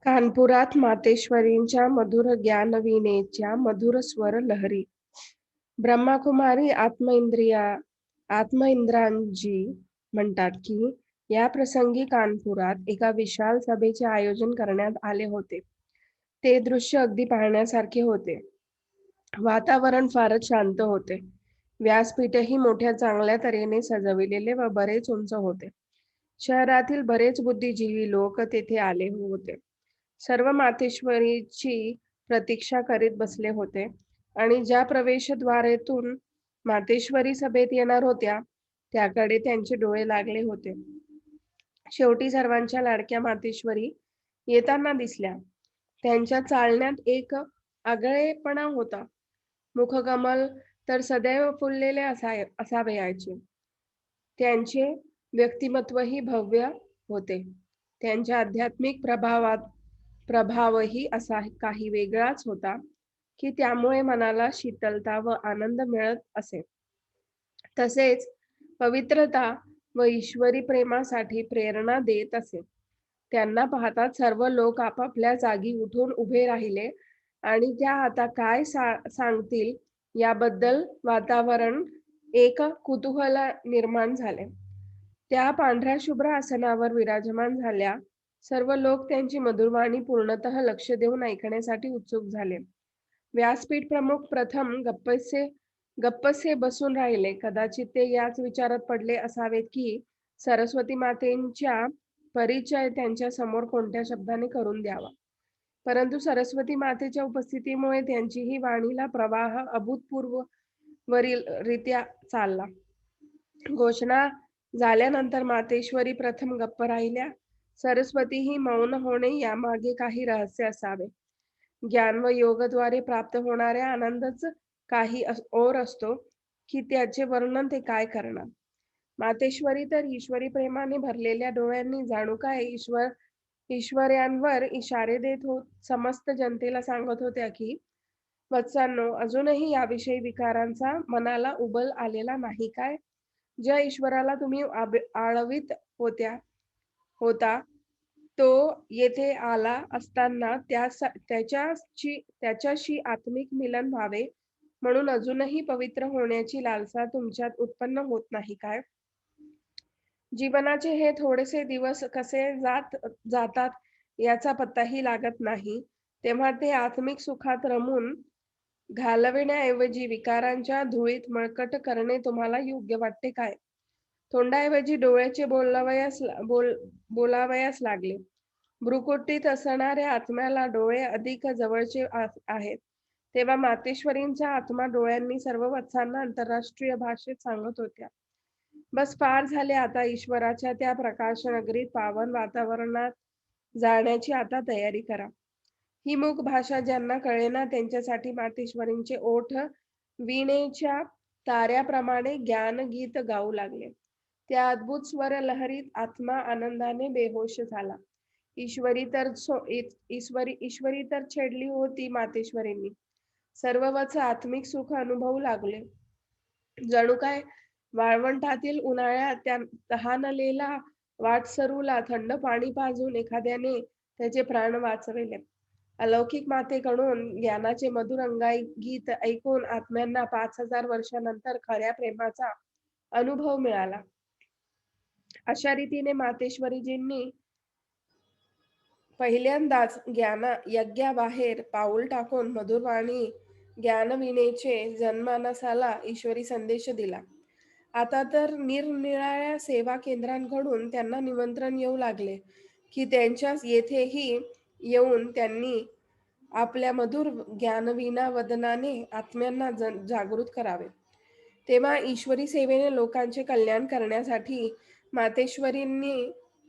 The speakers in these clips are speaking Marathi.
कानपुरात मातेश्वरींच्या मधुर ज्ञानवीणेच्या मधुर स्वर लहरी. ब्रह्माकुमारी आत्मइंद्राजी म्हणतात की या प्रसंगी कानपुरात एका विशाल सभेचे आयोजन करण्यात आले होते. ते दृश्य अगदी पाहण्यासारखे होते. वातावरण फारच शांत होते. व्यासपीठही मोठ्या चांगल्या तऱ्हेने सजविलेले व बरेच उंच होते. शहरातील बरेच बुद्धिजीवी लोक तेथे आले होते. सर्व मातेश्वरीची प्रतीक्षा करीत बसले होते आणि ज्या प्रवेशद्वारेतून मातेश्वरी सभेत येणार होत्या, त्याकडे त्यांचे डोळे लागले होते. शेवटी सर्वांच्या लाडक्या मातेश्वरी येताना दिसल्या. त्यांच्या चालण्यात एक आगळेपणा होता. मुखकमल तर सदैव फुललेले असावयाचे. त्यांचे व्यक्तिमत्वही भव्य होते. त्यांच्या आध्यात्मिक प्रभावही असा काही वेगळाच होता, की त्यामुळे मनाला शीतलता व आनंद मिळत असे. तसेच पवित्रता व ईश्वरी प्रेमासाठी प्रेरणा देत असे. त्यांना पाहताच सर्व लोक आपापल्या जागी उठून उभे राहिले आणि त्या आता काय सांगतील याबद्दल वातावरण एक कुतूहल निर्माण झाले. त्या पांढऱ्या शुभ्र आसनावर विराजमान झाल्या. सर्व लोक त्यांची मधुरवाणी पूर्णतः लक्ष देऊन ऐकण्यासाठी उत्सुक झाले. व्यासपीठ प्रमुख प्रथम गप्पसे बसून राहिले. कदाचित ते याच विचारात पडले असावेत की सरस्वती मातेंच्या परिचय त्यांच्या समोर कोणत्या शब्दाने करून द्यावा. परंतु सरस्वती मातेच्या उपस्थितीमुळे त्यांचीही वाणीला प्रवाह अभूतपूर्वरित्या चालला. घोषणा झाल्यानंतर मातेश्वरी प्रथम गप्प राहिल्या. सरस्वतीही मौन होणे यामागे काही रहस्य असावे. ज्ञान व योगद्वारे प्राप्त होणाऱ्या आनंदच काही ओर असतो, की त्याचे वर्णन ते काय करणार. मातेश्वरी तर ईश्वरी प्रेमाने भरलेल्या डोळ्यांनी जणू काय ईश्वरांवर इशारे देत समस्त जनतेला सांगत होत्या की वत्सांनो, अजूनही याविषयी विकारांचा मनाला उबल आलेला नाही काय? ज्या ईश्वराला तुम्ही आळवीत होता, तो येथे आला असताना त्याच्याशी आत्मिक मिलन व्हावे म्हणून अजूनही पवित्र होण्याची लालसा तुमच्यात उत्पन्न होत नाही काय? जीवनाचे हे थोडेसे दिवस कसे जातात याचा पत्ताही लागत नाही, तेव्हा ते आत्मिक सुखात रमून घालविण्याऐवजी विकारांच्या धुळीत मळकट करणे तुम्हाला योग्य वाटते काय? तोंडाऐवजी डोळ्याचे बोलावयास लागले. भ्रुकुटीत असणाऱ्या आत्म्याला डोळे अधिक जवळचे आहेत. तेव्हा मातेश्वरींचा आत्मा डोळ्यांनी सर्व वत्सांना आंतरराष्ट्रीय भाषेत सांगत होत्या. बस फार झाले आता ईश्वराच्या त्या प्रकाश नगरीत पावन वातावरणात जाण्याची आता तयारी करा. ही मूक भाषा ज्यांना कळेना त्यांच्यासाठी मातेश्वरींचे ओठ वीणेच्या ताऱ्याप्रमाणे ज्ञानगीत गाऊ लागले. त्या अद्भुत स्वर लहरीत आत्मा आनंदाने बेहोश झाला. ईश्वरी तर छेडली होती मातेश्वरींनी. सर्वच आत्मिक सुख अनुभवू लागले. जणू काय वाळवंटातील उन्हाळ्यात त्या तहानलेला वाटसरूला थंड पाणी पाजून एखाद्याने त्याचे प्राण वाचविले. अलौकिक मातेकडून ज्ञानाचे मधुर अंगाईगीत ऐकून आत्म्यांना 5000 वर्षानंतर खऱ्या प्रेमाचा अनुभव मिळाला. अशा रीतीने मातेश्वरीजींनी पहिल्यांदाच यज्ञाबाहेर पाऊल टाकून मधुरवाणी ज्ञानवीणेचे जनमानसाला ईश्वरी संदेश दिला. आता तर निरनिराळ्या सेवा केंद्रांकडून त्यांना निमंत्रण येऊ लागले की त्यांच्या येथेही येऊन त्यांनी आपल्या मधुर ज्ञानवीणा वदनाने आत्म्यांना जागृत करावे. तेव्हा ईश्वरी सेवेने लोकांचे कल्याण करण्यासाठी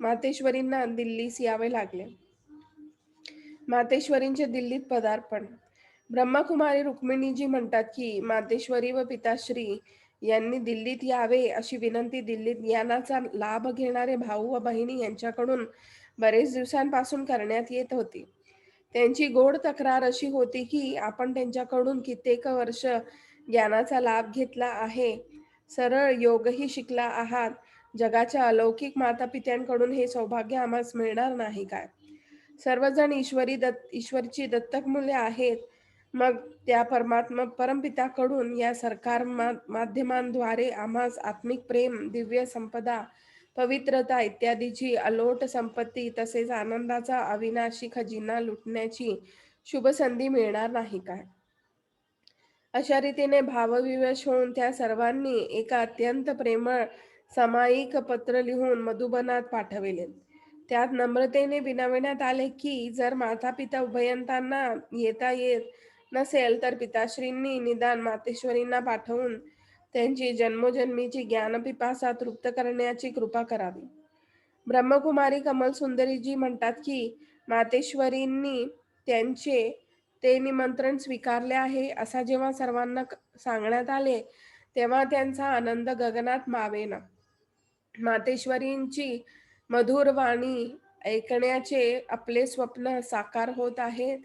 मातेश्वरींना दिल्लीस यावे लागले. मातेश्वरींचे दिल्लीत पदार्पण. ब्रह्मकुमारी रुक्मिणीजी म्हणतात की मातेश्वरी व पिताश्री यांनी दिल्लीत यावे अशी विनंती दिल्लीत ज्ञानाचा लाभ घेणारे भाऊ व बहिणी यांच्याकडून बरेच दिवसांपासून करण्यात येत होती. त्यांची गोड तक्रार अशी होती की आपण त्यांच्याकडून कित्येक वर्ष ज्ञानाचा लाभ घेतला आहे, सरळ योगही शिकला आहात. जगाच्या अलौकिक मातापित्यांकडून हे सौभाग्य आम्हास मिळणार नाही काय? सर्वजण ईश्वरची दत्तक मुले आहेत. मग त्या परमपिताकडून या सरकार माध्यमांद्वारे आम्हास आत्मिक प्रेम, दिव्य संपदा, पवित्रता इत्यादीची अलोट संपत्ती तसेच आनंदाचा अविनाशी खजिना लुटण्याची शुभ संधी मिळणार नाही काय? अशा रीतीने भावविवश होऊन त्या सर्वांनी एका अत्यंत प्रेमळ समायिक पत्र लिहून मधुबनात पाठविले. त्यात नम्रतेने विनवण्यात आले की जर माता-पिता उभयतांना येता येत नसेल तर पिताश्रींनी निदान मातेश्वरींना पाठवून त्यांची जन्मोजन्मीची ज्ञानपिपासा तृप्त करण्याची कृपा करावी. ब्रह्मकुमारी कमल सुंदरीजी म्हणतात की मातेश्वरींनी त्यांचे ते निमंत्रण स्वीकारले आहे असा जेव्हा सर्वांना सांगण्यात आले तेव्हा त्यांचा आनंद गगनात मावेना. मातेश्वरींची मधुर वाणी ऐकण्याचे आपले स्वप्न साकार होत आहे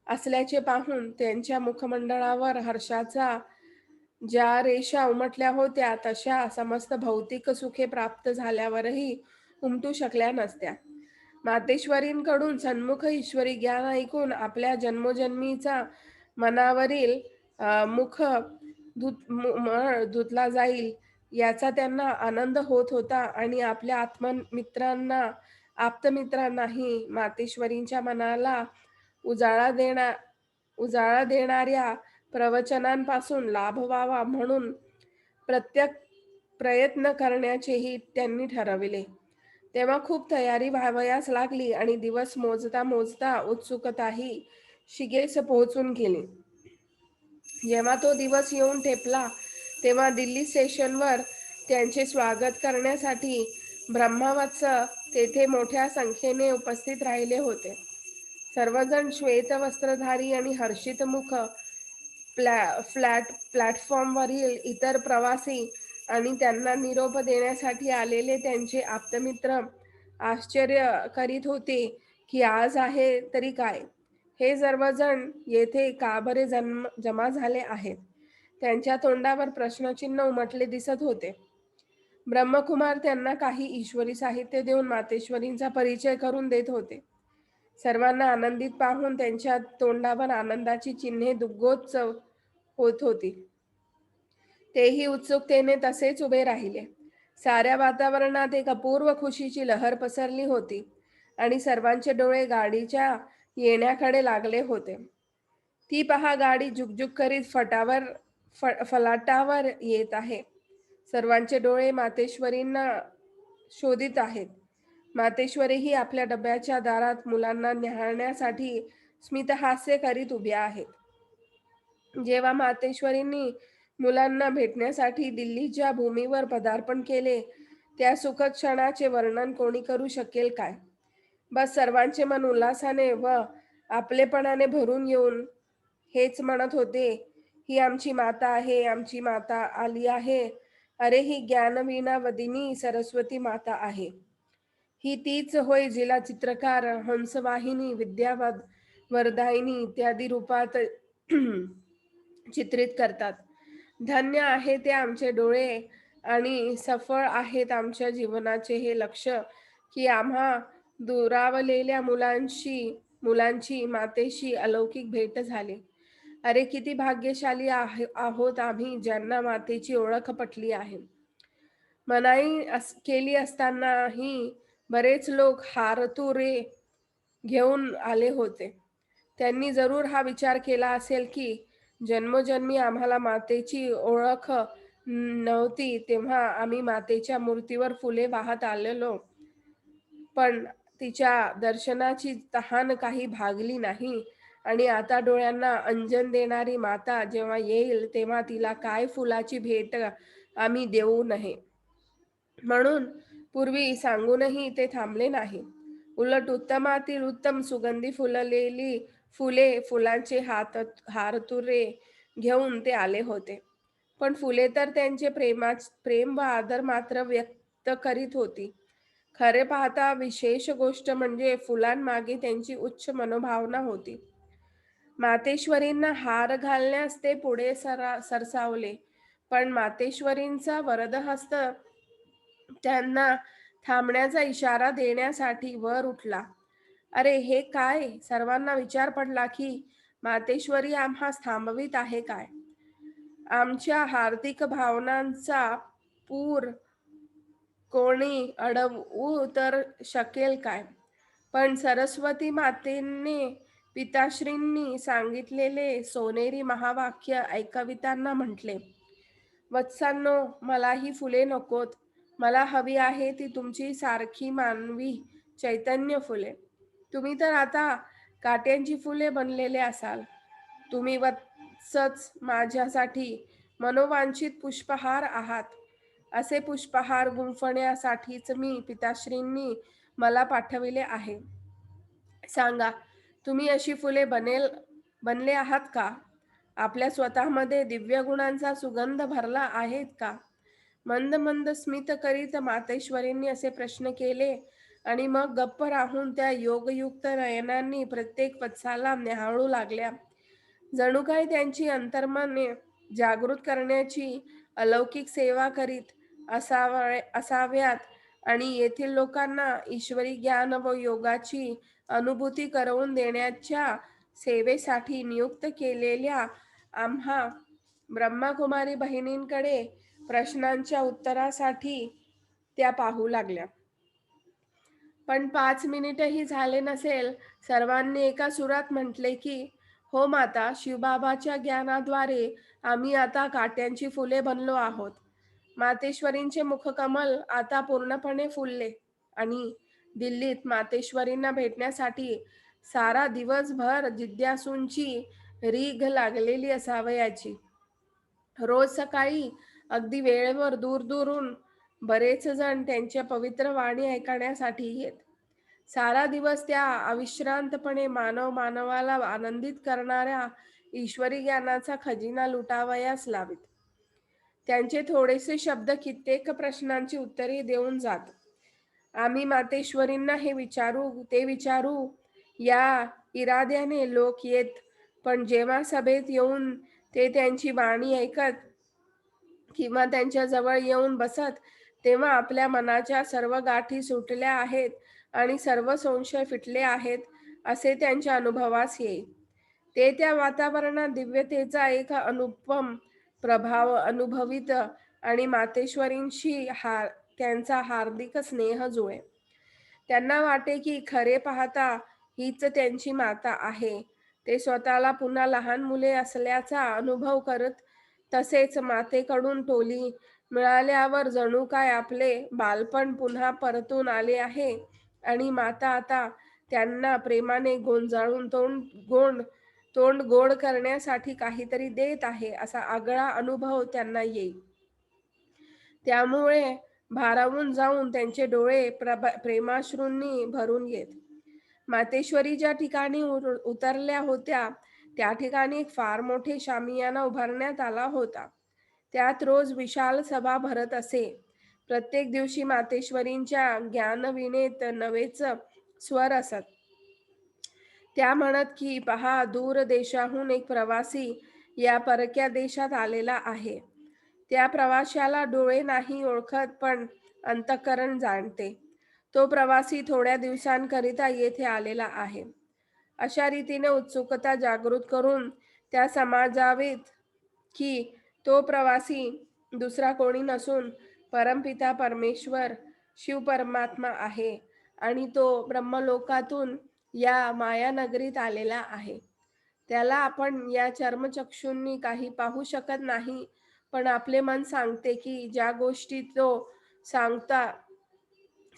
असल्याचे पाहून त्यांच्या मुखमंडळावर हर्षाचा ज्या रेषा उमटल्या होत्या तशा समस्त भौतिक सुखे प्राप्त झाल्यावरही उमटू शकल्या नसत्या. मातेश्वरींकडून सन्मुख ईश्वरी ज्ञान ऐकून आपल्या जन्मोजन्मीचा मनावरील मुख मळ धुतला जाईल याचा त्यांना आनंद होत होता आणि आपल्या आप्तमित्रांनाही मातेश्वरींच्या मनाला उजाळा देणा उजाळा देणाऱ्या प्रवचनांपासून लाभ व्हावा म्हणून प्रत्येक प्रयत्न करण्याचेही त्यांनी ठरविले. तेव्हा खूप तयारी व्हावयास लागली आणि दिवस मोजता मोजता उत्सुकताही शिगेस पोहोचून गेली. जेव्हा तो दिवस येऊन ठेपला तेव्हा दिल्ली स्टेशनवर त्यांचे स्वागत करण्यासाठी ब्रह्मवत्स तेथे मोठ्या संख्येने उपस्थित राहिले होते. सर्वजण श्वेत वस्त्रधारी आणि हर्षित मुख प्लॅटफॉर्मवरील इतर प्रवासी आणि त्यांना निरोप देण्यासाठी आलेले त्यांचे आप्तमित्र आश्चर्य करीत होते की आज आहे तरी काय, हे सर्वजण येथे का बरे जमा झाले आहेत. त्यांच्या तोंडावर प्रश्नचिन्ह उमटले दिसत होते. ब्रह्मकुमार त्यांना काही ईश्वरी साहित्य देऊन मातेश्वरींचा परिचय करून देत होते. सर्वांना आनंदित पाहून त्यांच्या तोंडावर आनंदाची चिन्हे दुग्गोच होत होती. तेही उत्सुकतेने तसेच उभे राहिले. साऱ्या वातावरणात एक अपूर्व खुशीची लहर पसरली होती आणि सर्वांचे डोळे गाडीच्या येण्याकडे लागले होते. ती पहा, गाडी जुगजुग करीत फलाटावर येत आहे. सर्वांचे डोळे मातेश्वरींना शोधित आहेत. मातेश्वरीही आपल्या डब्याच्या दारात मुलांना न्याहाळण्यासाठी स्मितहास्य करीत उभ्या आहेत. जेव्हा मातेश्वरींनी मुलांना भेटण्यासाठी दिल्लीच्या भूमीवर पदार्पण केले त्या सुखद क्षणाचे वर्णन कोणी करू शकेल काय? बस सर्वांचे मन उल्हासाने व आपलेपणाने भरून येऊन हेच म्हणत होते, ही आमची माता आहे, आमची माता आली आहे. अरे ही ज्ञानवीणा वदिनी सरस्वती माता आहे. ही तीच होय जिला चित्रकार हंसवाहिनी, विद्यावद, वरदायिनी इत्यादी रूपात चित्रित करतात. धन्य आहे ते आमचे डोळे आणि सफळ आहेत आमच्या जीवनाचे हे लक्ष की आम्हा दुरावलेल्या मुलांची मातेशी अलौकिक भेट झाली. अरे किती भाग्यशाली आहोत आम्ही ज्यांना मातेची ओळख पटली आहे. मनाई केली असतानाही बरेच लोक हारतुरे घेऊन आले होते. त्यांनी जरूर हा विचार केला असेल की जन्मोजन्मी आम्हाला मातेची ओळख नव्हती तेव्हा आम्ही मातेच्या मूर्तीवर फुले वाहत आलेलो, पण तिच्या दर्शनाची तहान काही भागली नाही आणि आता डोळ्यांना अंजन देणारी माता जेव्हा येईल तेव्हा तिला काय फुलाची भेट आम्ही देऊ नये म्हणून पूर्वी सांगूनही ते थांबले नाही. उलट उत्तमातील उत्तम सुगंधी फुललेली फुलांचे हारतुरे घेऊन ते आले होते. पण फुले तर त्यांचे प्रेम व आदर मात्र व्यक्त करीत होती. खरे पाहता विशेष गोष्ट म्हणजे फुलांमागे त्यांची उच्च मनोभावना होती. मातेश्वरींना हार घालण्यास ते पुढे सरसावले, पण मातेश्वरींचा वरदहस्त त्यांना थांबण्याचा इशारा देण्यासाठी वर उठला. अरे हे काय? सर्वांना विचार पडला की मातेश्वरी आम्हास थांबवीत आहे काय? आमच्या हार्दिक भावनांचा पूर कोणी अडवू तर शकेल काय? पण सरस्वती मातेने पिताश्रींनी सांगितलेले सोनेरी महावाक्य ऐकविताना म्हटले, वत्सांनो, मला ही फुले नकोत. मला हवी आहे ती तुमची सारखी मानवी चैतन्य फुले. तुम्ही तर आता काट्यांची फुले बनलेले असाल. तुम्ही वत्सच माझ्यासाठी मनोवांछित पुष्पहार आहात. असे पुष्पहार गुंफण्यासाठीच मी पिताश्रींनी मला पाठविले आहे. सांगा, तुम्ही अशी फुले बनले आहात का? आपल्या स्वतःमध्ये दिव्य गुणांचा सुगंध भरला आहेत का? मंद मंद स्मित करीत मातेश्वरींनी असे प्रश्न केले आणि मग गप्प राहून त्या योगयुक्त नयनांनी प्रत्येक वत्साला न्याहाळू लागल्या. जणू काही त्यांची अंतर्मने जागृत करण्याची अलौकिक सेवा करीत असाव्यात आणि येथील लोकांना ईश्वरी ज्ञान व योगाची अनुभूती करवून देण्याच्या सेवेसाठी नियुक्त केलेल्या आम्हा ब्रह्माकुमारी बहिणींकडे प्रश्नांच्या उत्तरासाठी त्या पाहू लागल्या. पण 5 मिनिटही झाले नसेल, सर्वांनी एका सुरात म्हटले की, हो माता, शिवबाबाच्या ज्ञानाद्वारे आम्ही आता काट्यांची फुले बनलो आहोत. मातेश्वरींचे मुखकमल आता पूर्णपणे फुलले आणि दिल्लीत मातेश्वरींना भेटण्यासाठी सारा दिवसभर जिज्ञासूंची रीघ लागलेली असावयाची. रोज सकाळी अगदी वेळेवर दूरदूरून बरेच जण त्यांच्या पवित्र वाणी ऐकण्यासाठी येत. सारा दिवस त्या अविश्रांतपणे मानवाला आनंदित करणाऱ्या ईश्वरी ज्ञानाचा खजिना लुटावयास लावित. त्यांचे थोडेसे शब्द कित्येक प्रश्नांची उत्तरे देऊन जात. आम्ही मातेश्वरींना हे विचारू ते विचारू या इराद्याने लोक येत, पण जेव्हा सभेत येऊन ते त्यांची वाणी ऐकत किंवा त्यांच्या जवळ येऊन बसत, तेव्हा आपल्या मनाच्या सर्व गाठी सुटल्या आहेत आणि सर्व संशय फिटले आहेत असे त्यांच्या अनुभवास येई. ते त्या वातावरणात दिव्यतेचा एक अनुपम प्रभाव अनुभवित आणि मातेश्वरींशी त्यांचा हार्दिक स्नेह जुळे. त्यांना वाटे की खरे पाहता हीच त्यांची माता आहे. ते स्वतःला पुन्हा लहान मुले असल्याचा अनुभव करत, तसेच मातेकडून टोली मिळाल्यावर जणू काय आपले बालपण पुन्हा परतून आले आहे आणि माता आता त्यांना प्रेमाने गोंजाळून तोंड गोड करण्यासाठी काहीतरी देत आहे असा आगळा अनुभव त्यांना येईल. त्यामुळे भारावून जाऊन त्यांचे डोळे प्रेमाश्रूंनी भरून येत. मातेश्वरी ज्या ठिकाणी उतरल्या होत्या त्या ठिकाणी एक फार मोठे शामियाना उभारण्यात आला होता. त्यात रोज विशाल सभा भरत असे. प्रत्येक दिवशी मातेश्वरींच्या ज्ञानवीणेत नवेच स्वर असत. त्या म्हणत की, पहा, दूर देशाहून एक प्रवासी या परक्या देशात आलेला आहे. त्या प्रवाशाला डोळे नाही ओळखत, पण अंतःकरण जाणते. तो प्रवासी थोड्या दिवसांकरिता येथे आलेला आहे. अशा रीतीने उत्सुकता जागृत करून त्या समाजावीत की तो प्रवासी दुसरा कोणी नसून परमपिता परमेश्वर शिव परमात्मा आहे आणि तो ब्रह्मलोकातून या मायानगरीत आलेला आहे. त्याला आपण या चर्मचक्षूंनी काही पाहू शकत नाही, पण आपले मन सांगते की ज्या गोष्टी तो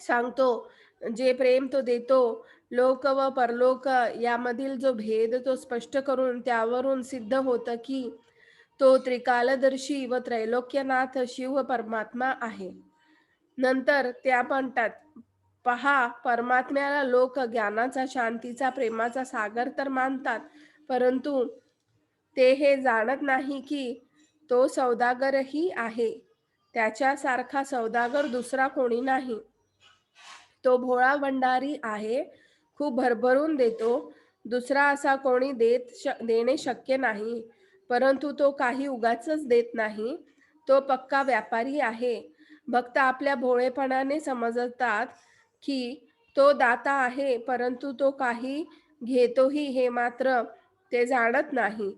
सांगतो, जे प्रेम तो देतो, लोक व परलोक यामधील जो भेद तो स्पष्ट करून त्यावरून सिद्ध होतं की तो त्रिकालदर्शी व त्रैलोक्यनाथ शिव परमात्मा आहे. नंतर त्या म्हणतात, पहा, परमात्म्याला लोक ज्ञानाचा, शांतीचा, प्रेमाचा सागर तर मानतात, परंतु ते हे जाणत नाही की तो सौदागरही आहे. त्याच्यासारखा सौदागर दुसरा कोणी नाही. तो भोळा भंडारी आहे, खूप भरभरून देतो. दुसरा असा कोणी देणे शक्य नाही. परंतु तो काही उगाचच देत नाही. तो पक्का व्यापारी आहे. भक्त आपल्या भोळेपणाने समजतात की तो दाता आहे, परंतु तो काही घेतोही हे मात्र ते जाणत नाही.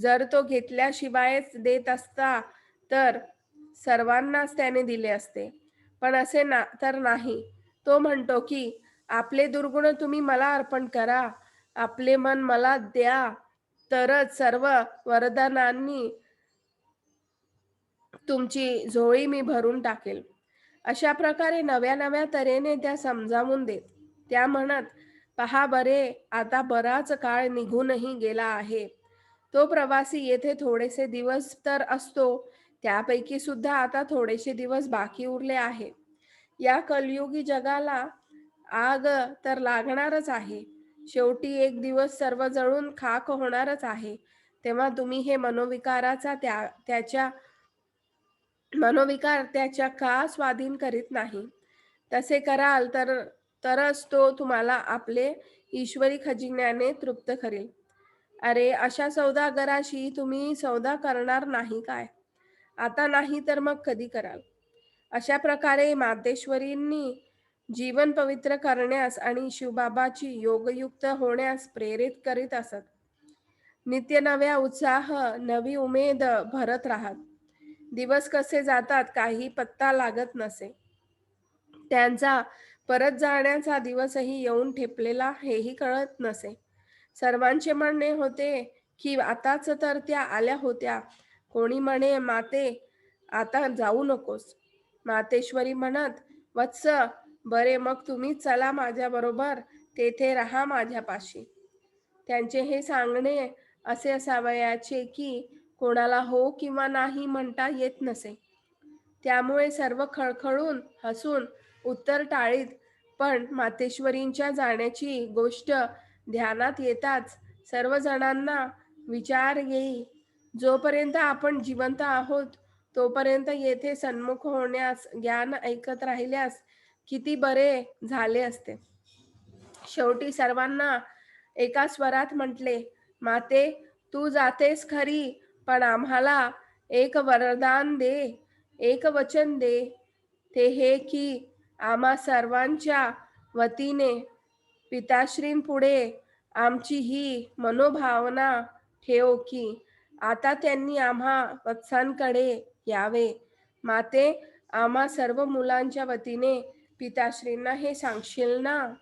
जर तो घेतल्याशिवायच देत असता, तर सर्वांनाच त्याने दिले असते. पण असे ना तर नाही. तो म्हणतो की आपले दुर्गुण तुम्ही मला अर्पण करा, आपले मन मला द्या, तरच सर्व वरदानांनी तुमची झोळी मी भरून टाकेल. अशा प्रकारे नव्या-नव्या तऱ्हेने त्या समजावून देत. त्या म्हणत, "पहा बरे, आता बराच काळ निघूनही गेला आहे. तो प्रवासी येथे थोडेसे दिवस तर असतो, त्यापैकी सुद्धा आता थोडेसे दिवस बाकी उरले आहे. या कलियुगी जगाला आग तर लागणारच आहे. शेवटी एक दिवस सर्व जळून खाक होणारच आहे. तेव्हा तुम्ही हे त्याच्या मनोविकार त्याच्या का स्वाधीन करीत नाही? तसे कराल तरच तो तुम्हाला आपले ईश्वरी खजिन्याने तृप्त करेल. अरे, अशा सौदागराशी तुम्ही सौदा करणार नाही काय? आता नाही तर मग कधी कराल? अशा प्रकारे मातेश्वरींनी जीवन पवित्र करण्यास आणि शिवबाबाची योगयुक्त होण्यास प्रेरित करीत असत. नित्य नव्या उत्साह, नवी उमेद भरत राहत. दिवस कसे जातात काही पत्ता लागत नसे. त्यांचा परत जाण्याचा दिवसही येऊन ठेपलेला हेही कळत नसे. सर्वांचे म्हणणे होते की आताच तर त्या आल्या होत्या. कोणी म्हणे, "माते, आता जाऊ नकोस." मातेश्वरी म्हणत, "वत्स, बरे मग तुम्हीच चला माझ्याबरोबर, तेथे राहा माझ्यापाशी." त्यांचे हे सांगणे असे असावयाचे की कोणाला हो किंवा नाही म्हणता येत नसे. त्यामुळे सर्व खळखळून हसून उत्तर टाळीत, पण मातेश्वरींच्या जाण्याची गोष्ट ध्यानात येताच सर्वजणांना विचार येई, जोपर्यंत आपण जिवंत आहोत, तोपर्यंत येथे सन्मुख होण्यास, ज्ञान ऐकत राहिल्यास किती बरे झाले असते. शेवटी सर्वांना एका स्वरात म्हटले, "माते, तू जातेस खरी, पण आम्हाला एक वरदान दे, एक वचन दे. ते हे की आम्हा सर्वांच्या वतीने पिताश्रींपुढे आमची ही मनोभावना ठेव की आता त्यांनी आम्हा वत्सांकडे यावे. माते, आम्हा सर्व मुलांच्या वतीने पिताश्रींना हे सांगशील ना?"